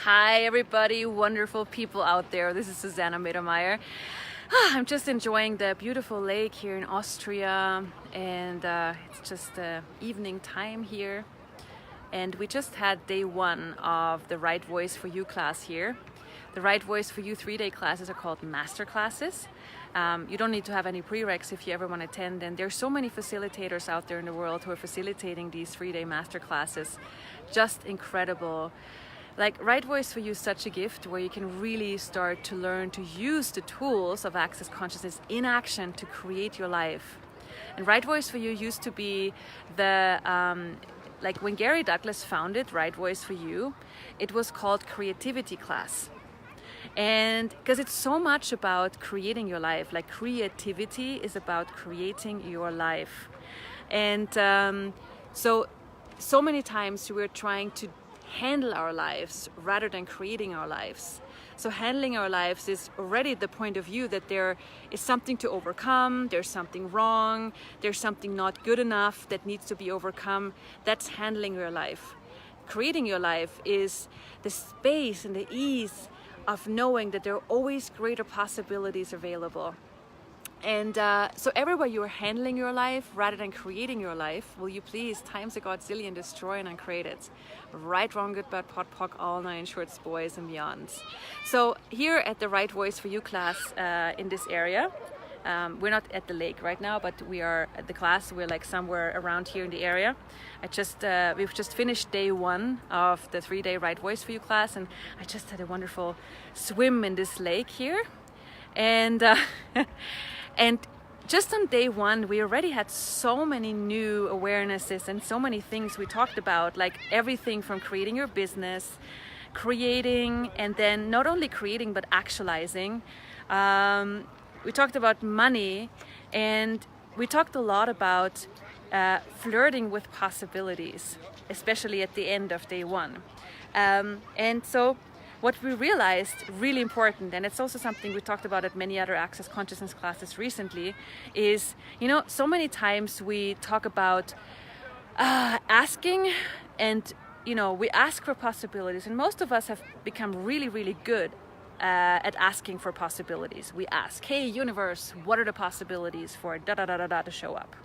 Hi everybody, wonderful people out there. This is Susanna Mittermaier. I'm just enjoying the beautiful lake here in Austria, and it's just evening time here. And we just had day one of the Right Voice for You class here. The Right Voice for You 3-day classes are called master classes. You don't need to have any prereqs if you ever want to attend, and there's so many facilitators out there in the world who are facilitating these 3-day master classes. Just incredible. Like, Right Voice for You is such a gift where you can really start to learn to use the tools of Access Consciousness in action to create your life. And Right Voice for You used to be the, like when Gary Douglas founded Right Voice for You, it was called Creativity Class. And because it's so much about creating your life, like creativity is about creating your life. And so many times we're trying to handle our lives rather than creating our lives. So handling our lives is already the point of view that there is something to overcome, there's something wrong, there's something not good enough that needs to be overcome. That's handling your life. Creating your life is the space and the ease of knowing that there are always greater possibilities available. And so everywhere you are handling your life rather than creating your life, will you please times a godzillion destroy and uncreate it. Right, wrong, good, bad, pot, pock, all nine shorts, boys and beyonds. So here at the Right Voice for You class in this area, we're not at the lake right now, but we are at the class. We're like somewhere around here in the area. We've just finished day one of the 3-day Right Voice for You class, and I just had a wonderful swim in this lake here. And and just on day one, we already had so many new awarenesses and so many things we talked about, like everything from creating your business, creating, and then not only creating, but actualizing. We talked about money, and we talked a lot about flirting with possibilities, especially at the end of day one. And so what we realized, really important, and it's also something we talked about at many other Access Consciousness classes recently, is, so many times we talk about asking, and, we ask for possibilities, and most of us have become really, really good at asking for possibilities. We ask, hey universe, what are the possibilities for da-da-da-da-da to show up?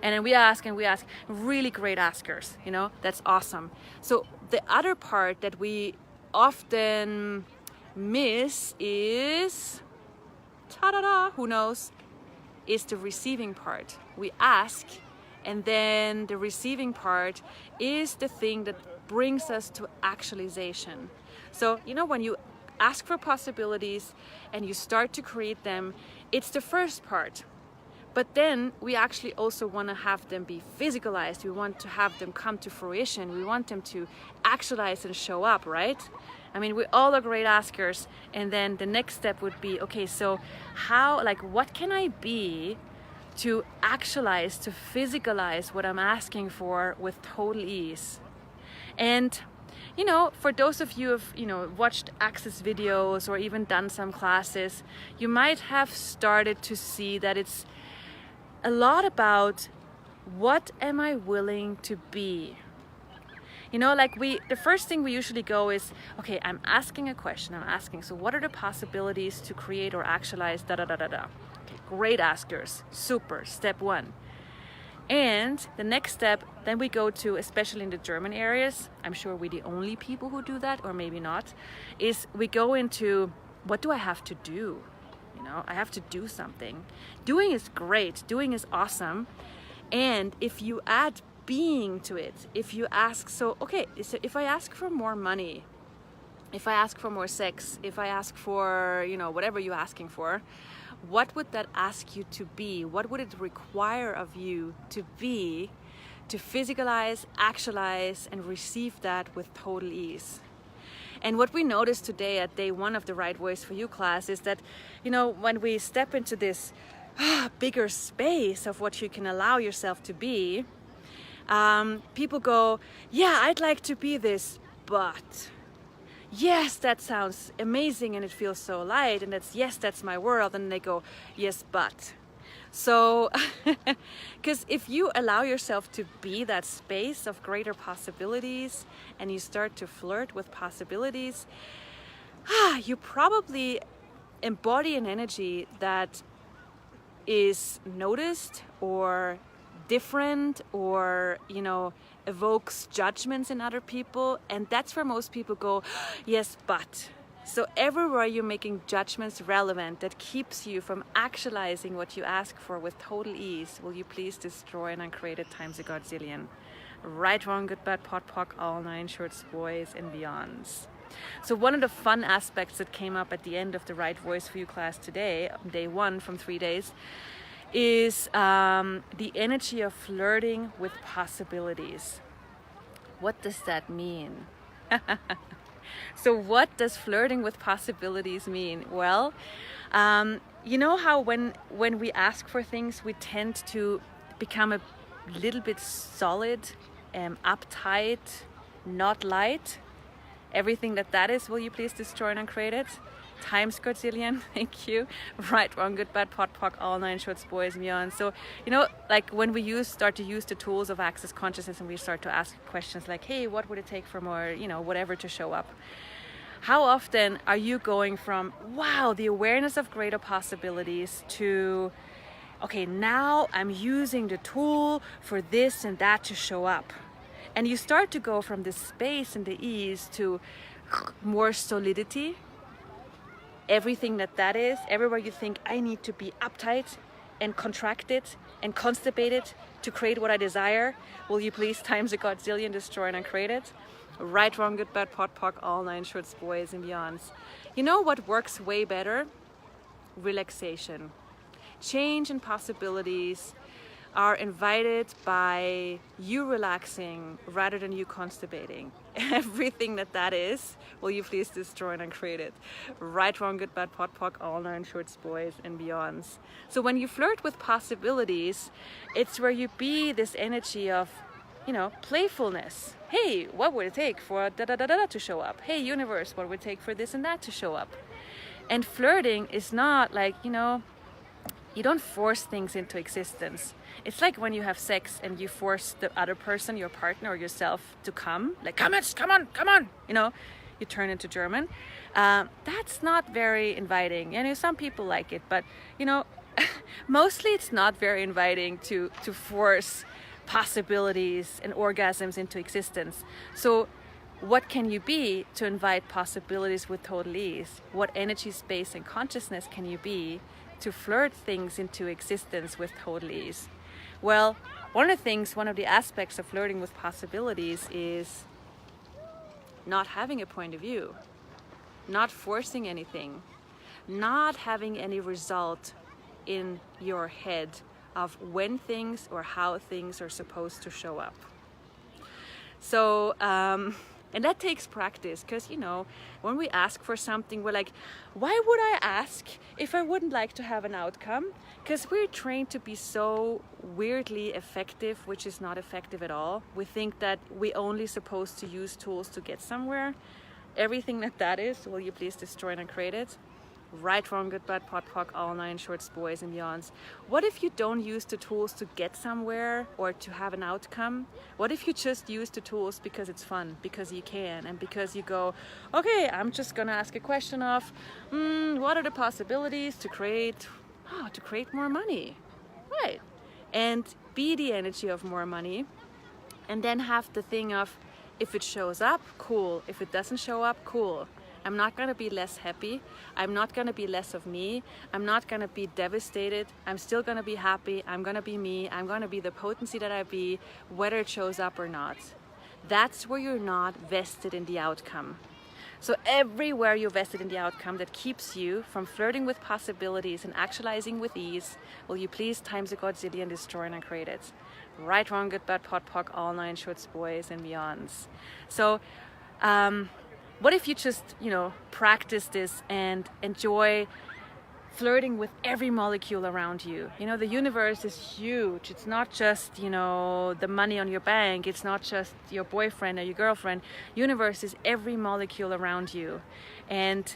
And then we ask, really great askers, that's awesome. So the other part that we often miss is, ta-da-da, who knows, is the receiving part. We ask, and then the receiving part is the thing that brings us to actualization. So, when you ask for possibilities and you start to create them, it's the first part. But then we actually also want to have them be physicalized. We want to have them come to fruition. We want them to actualize and show up, right? I mean, we all are great askers. And then the next step would be, okay, so what can I be to actualize, to physicalize what I'm asking for with total ease? And for those of you who've, watched Access videos or even done some classes, you might have started to see that it's a lot about what am I willing to be? The first thing we usually go is, okay, I'm asking a question. I'm asking, so what are the possibilities to create or actualize da-da-da-da-da? Okay, great askers, super, step one. And the next step, then we go to, especially in the German areas, I'm sure we're the only people who do that, or maybe not, is we go into, what do I have to do? I have to do something. Doing is great, doing is awesome. And if you add being to it, if you ask, so if I ask for more money, if I ask for more sex, if I ask for, whatever you're asking for, what would that ask you to be? What would it require of you to be to physicalize, actualize, and receive that with total ease? And what we noticed today at day one of the Right Voice for You class is that, when we step into this bigger space of what you can allow yourself to be, people go, yeah, I'd like to be this, but yes, that sounds amazing and it feels so light, and that's my world. And they go, yes, but. So, because if you allow yourself to be that space of greater possibilities and you start to flirt with possibilities, you probably embody an energy that is noticed or different, or evokes judgments in other people. And that's where most people go, yes, but. So everywhere you're making judgments relevant that keeps you from actualizing what you ask for with total ease, will you please destroy and uncreate it times a godzillion. Right, wrong, good, bad, pot, pock, all 9 shorts, boys and beyonds. So one of the fun aspects that came up at the end of the Right Voice for You class today, day 1 from 3 days, is the energy of flirting with possibilities. What does that mean? So what does flirting with possibilities mean? Well, you know how when we ask for things, we tend to become a little bit solid, uptight, not light. Everything that is, will you please destroy and uncreate it? Times godzillion, thank you. Right, wrong, good, bad, pot, pock, all 9 shorts, boys and beyond. So, like when we start to use the tools of Access Consciousness and we start to ask questions like, hey, what would it take for more, whatever to show up? How often are you going from, wow, the awareness of greater possibilities to, okay, now I'm using the tool for this and that to show up? And you start to go from the space and the ease to more solidity. Everything that is, everywhere you think I need to be uptight and contracted and constipated to create what I desire, will you please times a godzillion destroy and uncreate it? Right, wrong, good, bad, pot, pock, all 9 shorts, boys and beyonds. You know what works way better? Relaxation. Change and possibilities are invited by you relaxing rather than you constipating. Everything that is, will you please destroy and uncreate it? Right, wrong, good, bad, pot, pock, all 9 shorts, boys and beyonds. So when you flirt with possibilities, it's where you be this energy of, playfulness. Hey, what would it take for da-da-da-da to show up? Hey, universe, what would it take for this and that to show up? And flirting is not like, you don't force things into existence. It's like when you have sex and you force the other person, your partner or yourself, to come. Like, come on. You turn into German. That's not very inviting. Some people like it, but, mostly it's not very inviting to force possibilities and orgasms into existence. So what can you be to invite possibilities with total ease? What energy, space, and consciousness can you be to flirt things into existence with total ease? Well, one of the aspects of flirting with possibilities is not having a point of view, not forcing anything, not having any result in your head of when things or how things are supposed to show up. So, and that takes practice, because, when we ask for something, we're like, why would I ask if I wouldn't like to have an outcome? Because we're trained to be so weirdly effective, which is not effective at all. We think that we're only supposed to use tools to get somewhere. Everything that is, will you please destroy and uncreate it? Right, wrong, good, bad, pot, pock, all 9 shorts, boys and beyonds. What if you don't use the tools to get somewhere or to have an outcome? What if you just use the tools because it's fun, because you can, and because you go, okay, I'm just gonna ask a question of, what are the possibilities to create more money? Right. And be the energy of more money, and then have the thing of, if it shows up, cool. If it doesn't show up, cool. I'm not going to be less happy. I'm not going to be less of me. I'm not going to be devastated. I'm still going to be happy. I'm going to be me. I'm going to be the potency that I be, whether it shows up or not. That's where you're not vested in the outcome. So everywhere you're vested in the outcome, that keeps you from flirting with possibilities and actualizing with ease, will you please times a godzillion destroy and uncreate it? Right, wrong, good, bad, pot, pock, all 9 shorts, boys and beyonds. So, what if you just, practice this and enjoy flirting with every molecule around you? The universe is huge. It's not just, the money on your bank. It's not just your boyfriend or your girlfriend. Universe is every molecule around you. And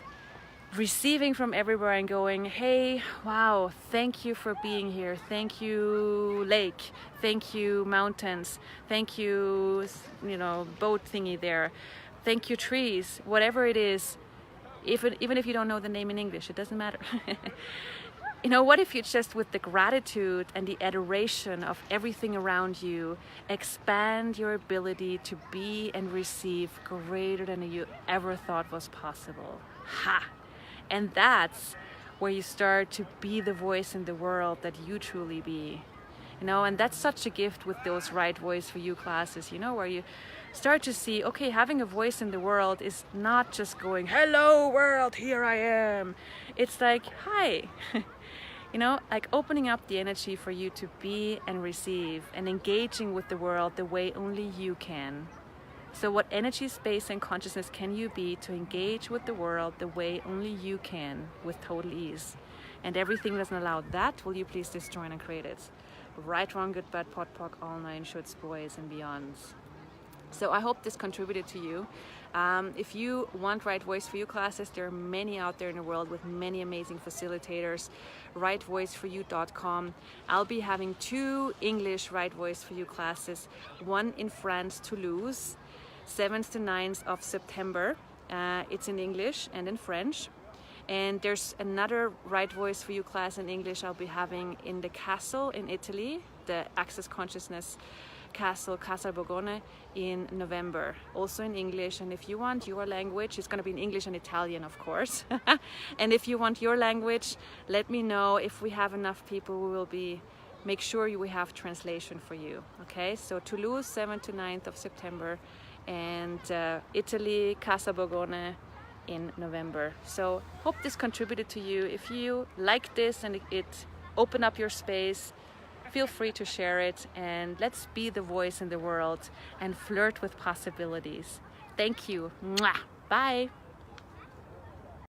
receiving from everywhere and going, hey, wow, thank you for being here. Thank you, lake. Thank you, mountains. Thank you, boat thingy there. Thank you, trees. Whatever it is, even if you don't know the name in English, it doesn't matter. What if you just, with the gratitude and the adoration of everything around you, expand your ability to be and receive greater than you ever thought was possible? Ha! And that's where you start to be the voice in the world that you truly be. And that's such a gift with those Right Voice for You classes, where you start to see, okay, having a voice in the world is not just going, hello world, here I am. It's like, hi. Like opening up the energy for you to be and receive and engaging with the world the way only you can. So what energy, space, and consciousness can you be to engage with the world the way only you can with total ease? And everything that doesn't allow that, will you please destroy and create it? Right, wrong, good, bad, pot, poc, all nine shoulds, boys, and beyonds. So I hope this contributed to you. If you want Right Voice for You classes, there are many out there in the world with many amazing facilitators. rightvoiceforyou.com. I'll be having 2 English Right Voice for You classes, one in France, Toulouse, 7th to 9th of September. It's in English and in French. And there's another Right Voice for You class in English I'll be having in the castle in Italy, the Access Consciousness Castle, Casa Borgone, in November, also in English. And if you want your language, it's going to be in English and Italian, of course. And if you want your language, let me know. If we have enough people, we will make sure we have translation for you. Okay, so Toulouse, 7th to 9th of September, and Italy, Casa Borgone, in November. So hope this contributed to you. If you like this and it opened up your space, feel free to share it, and let's be the voice in the world and flirt with possibilities. Thank you. Mwah. Bye.